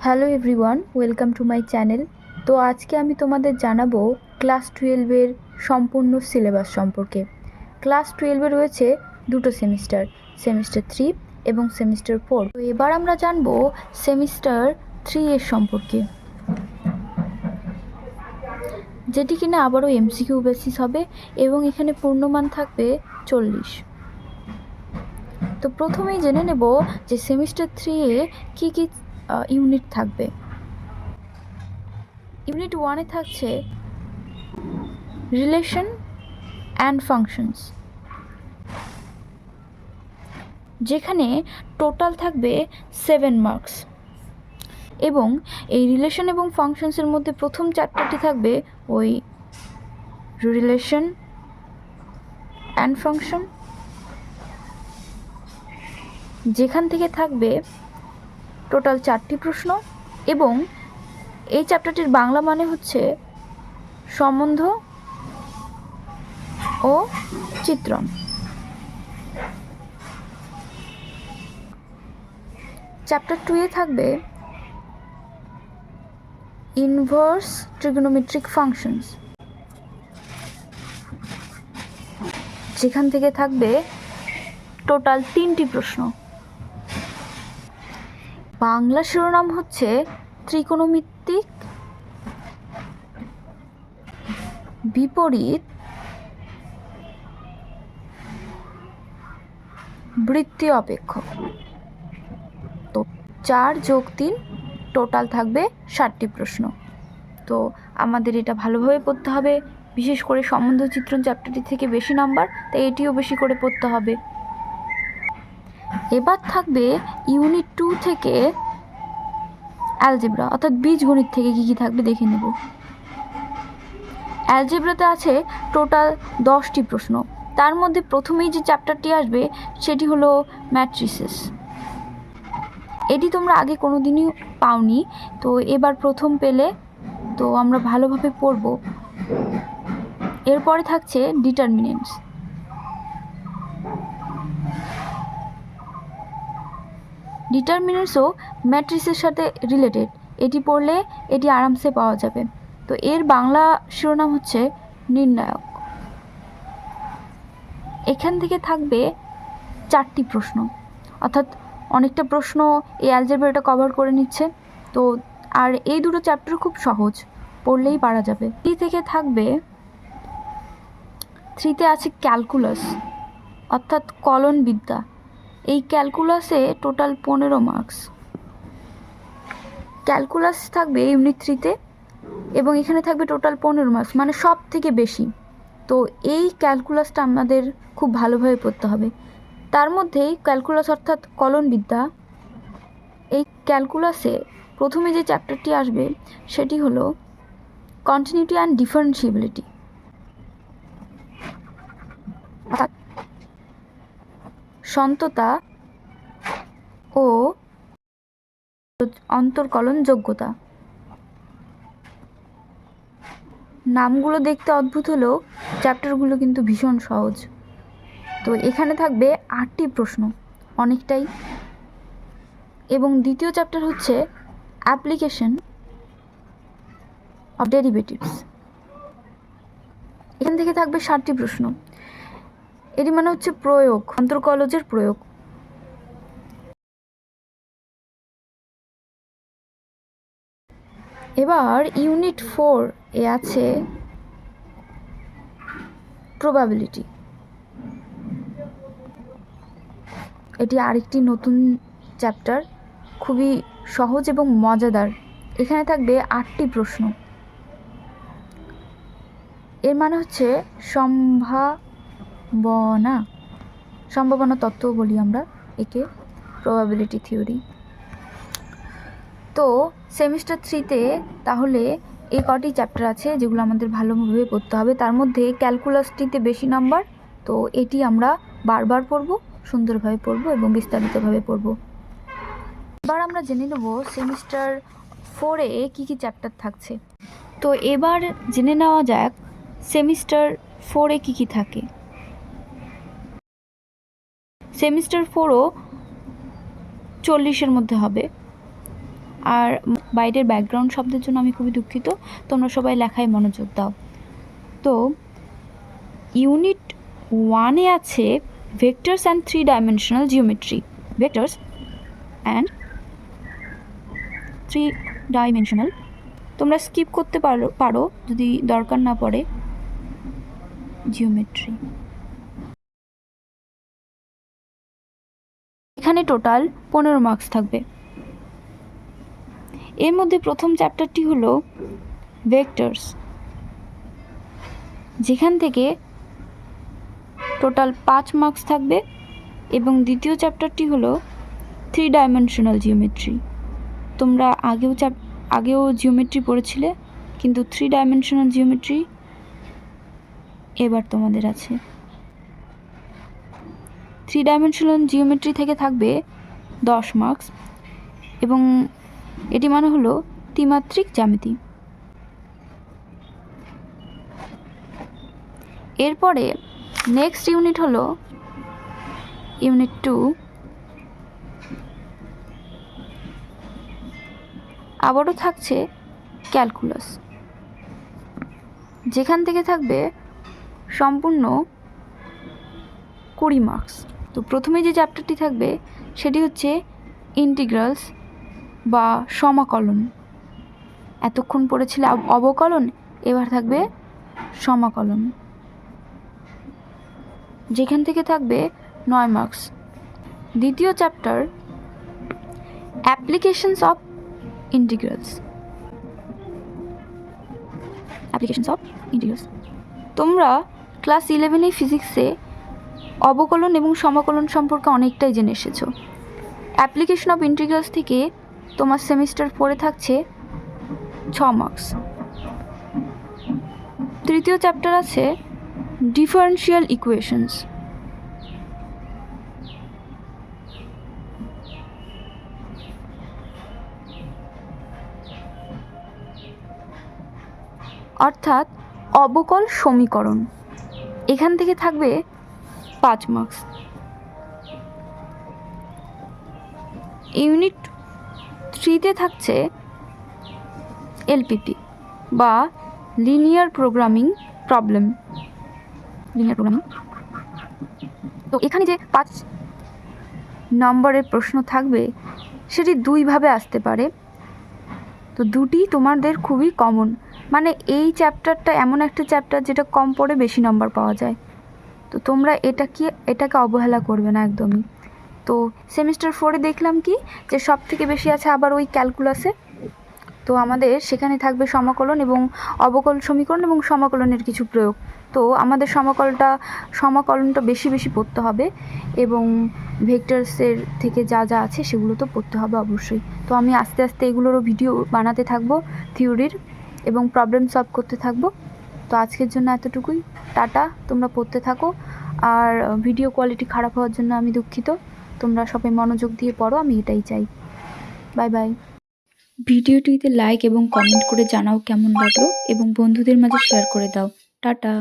Hello everyone, welcome to my channel. তো আজকে আমি তোমাদের জানাবো ক্লাস 12-এর সম্পূর্ণ সিলেবাস সম্পর্কে। ক্লাস 12-এ রয়েছে দুটো সেমিস্টার, সেমিস্টার 3 এবং সেমিস্টার 4। তো এবার আমরা জানবো সেমিস্টার 3-এর সম্পর্কে, যেটি কিনা আবারও এমসিকিউ বেসিস হবে এবং এখানে পূর্ণমান থাকবে 40। তো প্রথমেই জেনে নেব যে সেমিস্টার 3-এ কী কী ইউনিট থাকবে। ইউনিট 1-এ থাকছে রিলেশন অ্যান্ড ফাংশনস, যেখানে টোটাল থাকবে 7 মার্কস। এবং এই রিলেশন এবং ফাংশনসের মধ্যে প্রথম চ্যাপ্টারটি থাকবে ওই রিলেশন অ্যান্ড ফাংশন, যেখান থেকে থাকবে টোটাল 4টি প্রশ্ন। এবং এই চ্যাপ্টারটির বাংলা মানে হচ্ছে সম্বন্ধ ও চিত্রণ। চ্যাপ্টার 2-এ থাকবে ইনভার্স ট্রিগোনোমেট্রিক ফাংশনস, যেখান থেকে থাকবে টোটাল 3টি প্রশ্ন। বাংলা শিরোনাম হচ্ছে ত্রিকোণমিতিক বিপরীত বৃত্তীয় অপেক্ষক। তো 4 + 3 টোটাল থাকবে 60টি প্রশ্ন। তো আমাদের এটা ভালোভাবে পড়তে হবে, বিশেষ করে সম্বন্ধ চিত্রণ চ্যাপ্টারটি থেকে বেশি নাম্বার, তাই এটিও বেশি করে পড়তে হবে। এবার থাকবে ইউনিট 2 থেকে অ্যালজেব্রা অর্থাৎ বীজগণিত থেকে কী কী থাকবে দেখে নেব। অ্যালজেব্রাতে আছে টোটাল 10টি প্রশ্ন। তার মধ্যে প্রথমেই যে চ্যাপ্টারটি আসবে সেটি হলো ম্যাট্রিসেস। এটি তোমরা আগে কোনো দিনই পাওনি, তো এবার প্রথম পেলে, তো আমরা ভালোভাবে পড়ব। এরপরে থাকছে ডিটারমিনেন্টস। ডিটারমিনেন্টসও ম্যাট্রিসের সাথে রিলেটেড, এটি পড়লে এটি আরামসে পাওয়া যাবে। তো এর বাংলা শিরোনাম হচ্ছে নির্ণায়ক। এখান থেকে থাকবে 4টি প্রশ্ন, অর্থাৎ অনেকটা প্রশ্ন এই অ্যালজেব্রাটা কভার করে নিচ্ছে। তো আর এই দুটো চ্যাপ্টার খুব সহজ, পড়লেই পারা যাবে। এই থেকে থাকবে 3-তে আছে ক্যালকুলাস অর্থাৎ কলনবিদ্যা। এই ক্যালকুলাসে টোটাল 15 মার্কস। ক্যালকুলাস থাকবে ইউনিট 3-তে এবং এখানে থাকবে টোটাল 15 মার্কস, মানে সব থেকে বেশি। তো এই ক্যালকুলাসটা আমাদের খুব ভালোভাবে পড়তে হবে। তার মধ্যেই ক্যালকুলাস অর্থাৎ কলনবিদ্যা, এই ক্যালকুলাসে প্রথমে যে চ্যাপ্টারটি আসবে সেটি হলো কন্টিনিউটি অ্যান্ড ডিফারেন্সিবিলিটি, অর্থাৎ সন্ততা ও অন্তর্কলন যোগ্যতা। নামগুলো দেখতে অদ্ভুত হলেও চ্যাপ্টারগুলো কিন্তু ভীষণ সহজ। তো এখানে থাকবে 8টি প্রশ্ন, অনেকটাই। এবং দ্বিতীয় চ্যাপ্টার হচ্ছে অ্যাপ্লিকেশন অফ ডেরিভেটিভস। এখান থেকে থাকবে 60টি প্রশ্ন। এটি মানে হচ্ছে প্রয়োগ, অন্তর্কলজের প্রয়োগ। এবার ইউনিট 4-এ আছে প্রবাবিলিটি। এটি আরেকটি নতুন চ্যাপ্টার, খুবই সহজ এবং মজাদার। এখানে থাকবে 8টি প্রশ্ন। এর মানে হচ্ছে সম্ভাবনা তত্ত্ব বলি আমরা একে, প্রবাবিলিটি থিওরি। তো সেমিস্টার 3-তে তাহলে এই কটি চ্যাপ্টার আছে যেগুলো আমাদের ভালোভাবে পড়তে হবে। তার মধ্যে ক্যালকুলাসটিতে বেশি নাম্বার, তো এটি আমরা বারবার পড়ব, সুন্দরভাবে পড়ব এবং বিস্তারিতভাবে পড়ব। এবার আমরা জেনে নেব সেমিস্টার 4-এ কী কী চ্যাপ্টার থাকছে। তো এবার জেনে নেওয়া যাক সেমিস্টার 4-এ কী কী থাকে। সেমিস্টার 4ও 40-এর মধ্যে হবে। আর বাইরের ব্যাকগ্রাউন্ড শব্দের জন্য আমি খুবই দুঃখিত। তোমরা সবাই লেখায় মনোযোগ দাও। তো ইউনিট 1-এ আছে vectors and 3 dimensional geometry. Vectors and 3 dimensional, তোমরা স্কিপ করতে পারো যদি দরকার না পড়ে। জিওমেট্রি, এখানে টোটাল 15 মার্কস থাকবে। এর মধ্যে প্রথম চ্যাপ্টারটি হলো ভেক্টরস, যেখান থেকে টোটাল 5 মার্কস থাকবে, এবং দ্বিতীয় চ্যাপ্টারটি হলো 3 ডাইমেনশনাল জিওমেট্রি। তোমরা আগেও জিওমেট্রি পড়েছিলে, কিন্তু 3 ডাইমেনশনাল জিওমেট্রি এবার তোমাদের আছে। 3 ডাইমেনশনাল জিওমেট্রি থেকে থাকবে 10 মার্কস, এবং এটি মানে হলো ত্রিমাত্রিক জ্যামিতি। এরপরে নেক্সট ইউনিট হলো ইউনিট 2। আবারও থাকছে ক্যালকুলাস, যেখান থেকে থাকবে সম্পূর্ণ 20 মার্কস। তো প্রথমে যে চ্যাপ্টারটি থাকবে সেটি হচ্ছে ইন্টিগ্রালস বা সমাকলন। এতক্ষণ পড়েছিলে অবকলন, এবার থাকবে সমাকলন, যেখান থেকে থাকবে 9 মার্কস। দ্বিতীয় চ্যাপ্টার অ্যাপ্লিকেশনস অফ ইন্টিগ্রালস। তোমরা ক্লাস 11 ফিজিক্সে অবকলন এবং সমাকলন সম্পর্কে অনেকটাই জেনে এসেছো। অ্যাপ্লিকেশন অফ ইন্টিগ্রালস থেকে তোমার সেমিস্টার 4-এ থাকছে 6 মার্কস। তৃতীয় চ্যাপ্টার আছে ডিফারেনশিয়াল ইকুয়েশনস। অর্থাৎ অবকল সমীকরণ, এখান থেকে থাকবে 5 মার্কস। ইউনিট 3-তে থাকছে এলপিপি বা লিনিয়ার প্রোগ্রামিং প্রবলেম। তো এখানে যে 5 নম্বরের প্রশ্ন থাকবে সেটি 2 ভাবে আসতে পারে। তো দুটি তোমাদের খুবই কমন, মানে এই চ্যাপ্টারটা এমন একটা চ্যাপ্টার যেটা কম পড়ে বেশি নম্বর পাওয়া যায়। তো তোমরা এটাকে অবহেলা করবে না একদমই। তো সেমিস্টার 4-এ দেখলাম কি যে সব থেকে বেশি আছে আবার ওই ক্যালকুলাসে। তো আমাদের সেখানে থাকবে সমাকলন এবং অবকল সমীকরণ এবং সমাকলনের কিছু প্রয়োগ। তো আমাদের সমাকলনটা বেশি বেশি পড়তে হবে, এবং ভেক্টরসের থেকে যা যা আছে সেগুলো তো পড়তে হবে অবশ্যই। তো আমি আস্তে আস্তে এগুলোরও ভিডিও বানাতে থাকবো থিওরির, এবং প্রবলেম সলভ করতে থাকবো। তো আজকের জন্য এতটুকুই। টাটা, তোমরা পড়তে থাকো। আর ভিডিও কোয়ালিটি খারাপ হওয়ার জন্য আমি দুঃখিত। তোমরা সবাই মনোযোগ দিয়ে পড়ো, আমি এটাই চাই। Bye bye. ভিডিওটিতে লাইক এবং কমেন্ট করে জানাও কেমন লাগলো, এবং বন্ধুদের মাঝে শেয়ার করে দাও। টাটা।